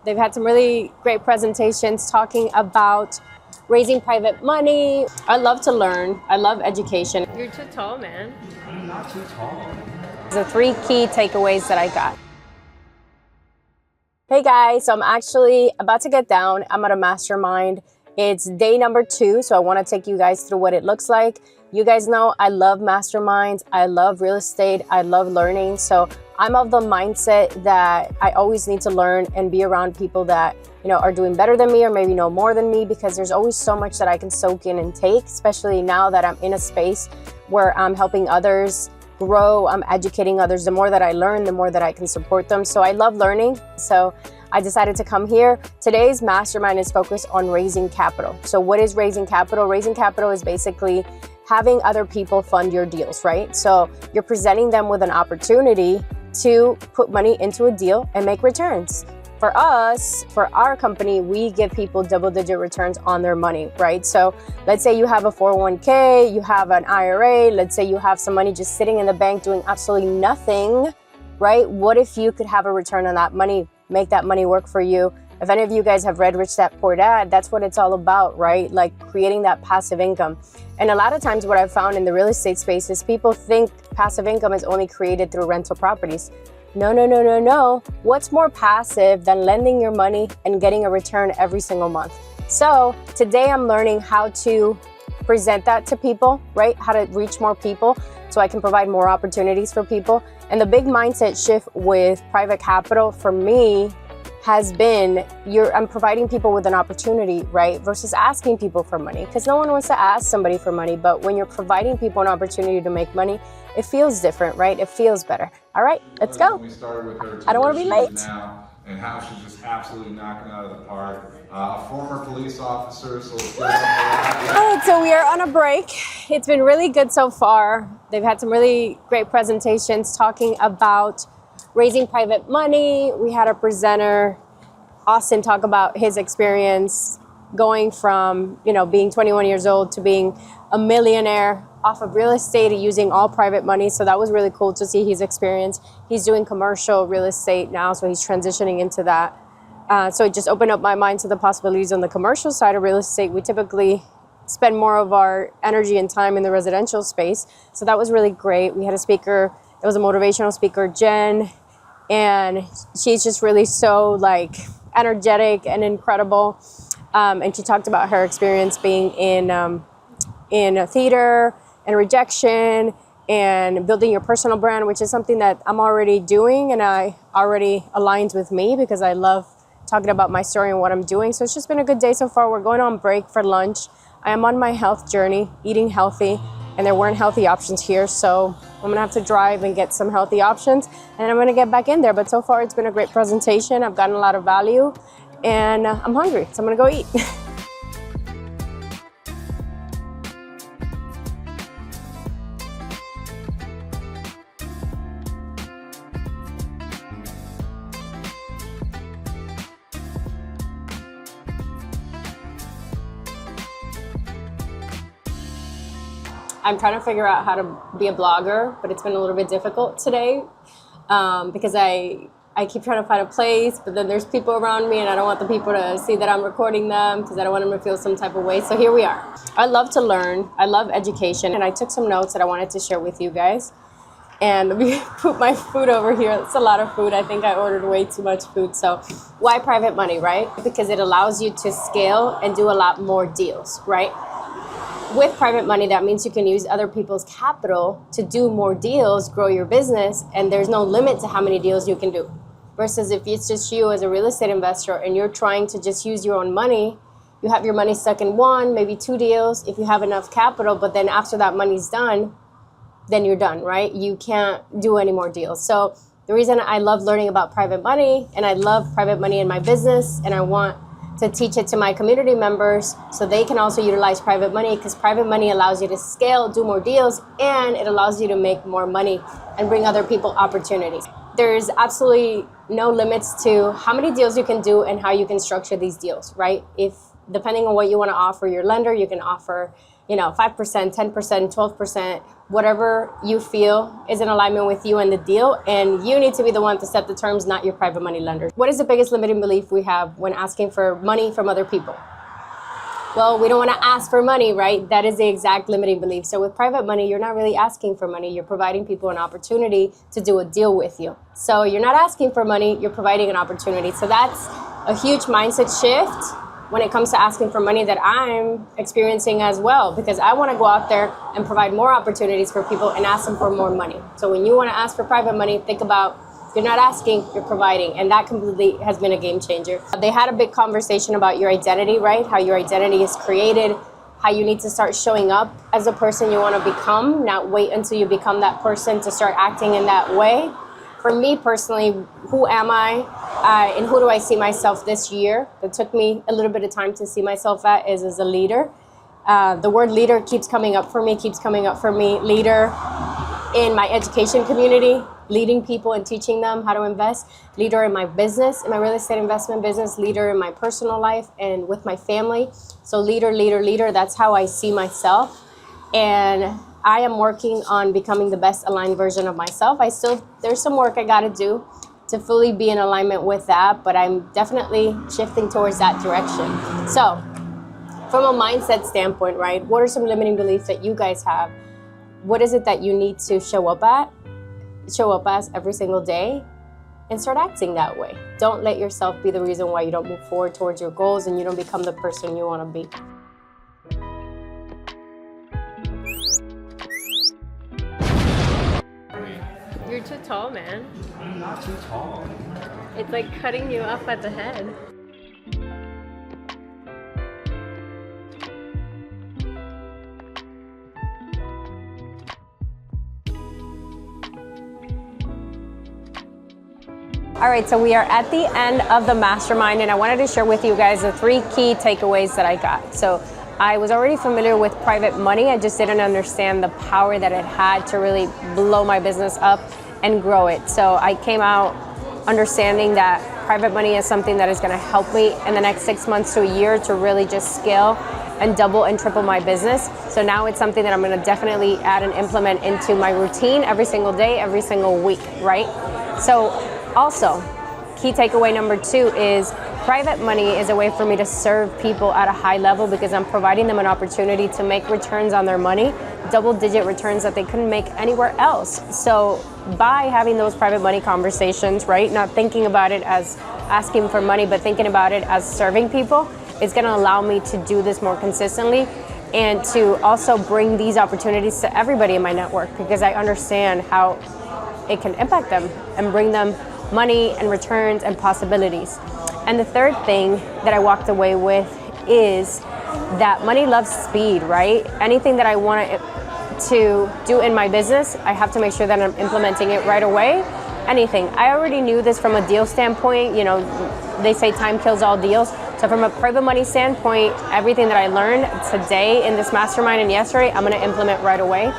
They've had some really great presentations talking about raising private money. I love to learn. I love education. You're too tall, man. I'm not too tall. The 3 key takeaways that I got. Hey guys, so I'm actually about to get down. I'm at a mastermind. It's day number 2, so I want to take you guys through what it looks like. You guys know I love masterminds. I love real estate. I love learning. So I'm of the mindset that I always need to learn and be around people that, are doing better than me or maybe know more than me, because there's always so much that I can soak in and take, especially now that I'm in a space where I'm helping others grow, I'm educating others. The more that I learn, the more that I can support them. So I love learning. So I decided to come here. Today's mastermind is focused on raising capital. So what is raising capital? Raising capital is basically having other people fund your deals, right? So you're presenting them with an opportunity to put money into a deal and make returns. For us, for our company, we give people double-digit returns on their money, right? So let's say you have a 401k, you have an IRA, let's say you have some money just sitting in the bank doing absolutely nothing, right? What if you could have a return on that money, make that money work for you? If any of you guys have read Rich Dad Poor Dad, that's what it's all about, right? Like creating that passive income. And a lot of times what I've found in the real estate space is people think passive income is only created through rental properties. No. What's more passive than lending your money and getting a return every single month? So today I'm learning how to present that to people, right? How to reach more people so I can provide more opportunities for people. And the big mindset shift with private capital for me has been I'm providing people with an opportunity, right? Versus asking people for money, because no one wants to ask somebody for money. But when you're providing people an opportunity to make money, it feels different, right? It feels better. All right, let's go. We started with her. I don't want to be late. Now, and how she's just absolutely knocking out of the park. A former police officer, so let's get All right, so we are on a break. It's been really good so far. They've had some really great presentations talking about raising private money. We had a presenter, Austin, talk about his experience going from, being 21 years old to being a millionaire off of real estate using all private money. So that was really cool to see his experience. He's doing commercial real estate now, so he's transitioning into that. So it just opened up my mind to the possibilities on the commercial side of real estate. We typically spend more of our energy and time in the residential space. So that was really great. We had a speaker, it was a motivational speaker, Jen, and she's just really so energetic and incredible. And she talked about her experience being in a theater and rejection and building your personal brand, which is something that I'm already doing and I already aligns with me because I love talking about my story and what I'm doing. So it's just been a good day so far. We're going on break for lunch. I am on my health journey, eating healthy, and there weren't healthy options here. So I'm gonna have to drive and get some healthy options, and I'm gonna get back in there. But so far it's been a great presentation. I've gotten a lot of value and I'm hungry, so I'm gonna go eat. I'm trying to figure out how to be a blogger, but it's been a little bit difficult today because I keep trying to find a place, but then there's people around me and I don't want the people to see that I'm recording them because I don't want them to feel some type of way. So here we are. I love to learn. I love education. And I took some notes that I wanted to share with you guys. And let me put my food over here. It's a lot of food. I think I ordered way too much food. So why private money, right? Because it allows you to scale and do a lot more deals, right? With private money, that means you can use other people's capital to do more deals, grow your business, and there's no limit to how many deals you can do. Versus if it's just you as a real estate investor and you're trying to just use your own money, you have your money stuck in 1, maybe 2 deals if you have enough capital, but then after that money's done, then you're done, right? You can't do any more deals. So the reason I love learning about private money, and I love private money in my business, and I want to teach it to my community members so they can also utilize private money, because private money allows you to scale, do more deals, and it allows you to make more money and bring other people opportunities. There's absolutely no limits to how many deals you can do and how you can structure these deals, right? If depending on what you want to offer your lender, you can offer 5%, 10%, 12%, whatever you feel is in alignment with you and the deal. And you need to be the one to set the terms, not your private money lender. What is the biggest limiting belief we have when asking for money from other people? Well, we don't want to ask for money, right? That is the exact limiting belief. So with private money, you're not really asking for money. You're providing people an opportunity to do a deal with you. So you're not asking for money, you're providing an opportunity. So that's a huge mindset shift when it comes to asking for money that I'm experiencing as well, because I want to go out there and provide more opportunities for people and ask them for more money. So when you want to ask for private money, think about you're not asking, you're providing. And that completely has been a game changer. They had a big conversation about your identity, right? How your identity is created, how you need to start showing up as a person you want to become, not wait until you become that person to start acting in that way. For me personally, who am I and who do I see myself this year? It took me a little bit of time to see myself as a leader. The word leader keeps coming up for me. Leader in my education community, leading people and teaching them how to invest. Leader in my business, in my real estate investment business. Leader in my personal life and with my family. So leader, that's how I see myself. And I am working on becoming the best aligned version of myself. There's some work I gotta do to fully be in alignment with that, but I'm definitely shifting towards that direction. So from a mindset standpoint, right, what are some limiting beliefs that you guys have? What is it that you need to show up as every single day and start acting that way? Don't let yourself be the reason why you don't move forward towards your goals and you don't become the person you want to be. You're too tall, man. I'm not too tall. It's like cutting you off at the head. All right, so we are at the end of the mastermind, and I wanted to share with you guys the 3 key takeaways that I got. So I was already familiar with private money. I just didn't understand the power that it had to really blow my business up and grow it. So I came out understanding that private money is something that is going to help me in the next 6 months to a year to really just scale and double and triple my business. So now it's something that I'm going to definitely add and implement into my routine every single day, every single week, right? So also, key takeaway number 2 is private money is a way for me to serve people at a high level because I'm providing them an opportunity to make returns on their money, double-digit returns that they couldn't make anywhere else. So by having those private money conversations, right, not thinking about it as asking for money, but thinking about it as serving people, it's going to allow me to do this more consistently and to also bring these opportunities to everybody in my network because I understand how it can impact them and bring them money and returns and possibilities. And the third thing that I walked away with is that money loves speed, right? Anything that I want to do in my business, I have to make sure that I'm implementing it right away. Anything. I already knew this from a deal standpoint. They say time kills all deals. So from a private money standpoint, everything that I learned today in this mastermind and yesterday, I'm going to implement right away.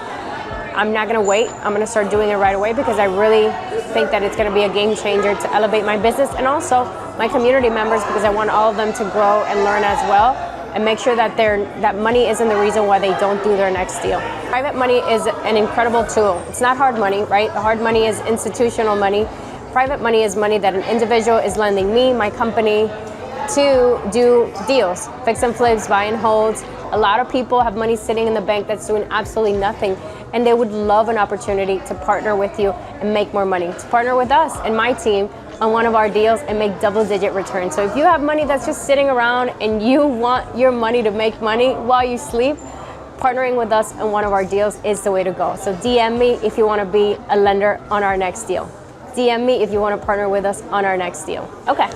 I'm not going to wait. I'm going to start doing it right away because I really think that it's going to be a game changer to elevate my business and also my community members because I want all of them to grow and learn as well and make sure that that money isn't the reason why they don't do their next deal. Private money is an incredible tool. It's not hard money, right? The hard money is institutional money. Private money is money that an individual is lending me, my company, to do deals, fix and flips, buy and holds. A lot of people have money sitting in the bank that's doing absolutely nothing, and they would love an opportunity to partner with you and make more money, to partner with us and my team on one of our deals and make double-digit returns. So if you have money that's just sitting around and you want your money to make money while you sleep, partnering with us on one of our deals is the way to go. So DM me if you want to be a lender on our next deal. DM me if you want to partner with us on our next deal. Okay.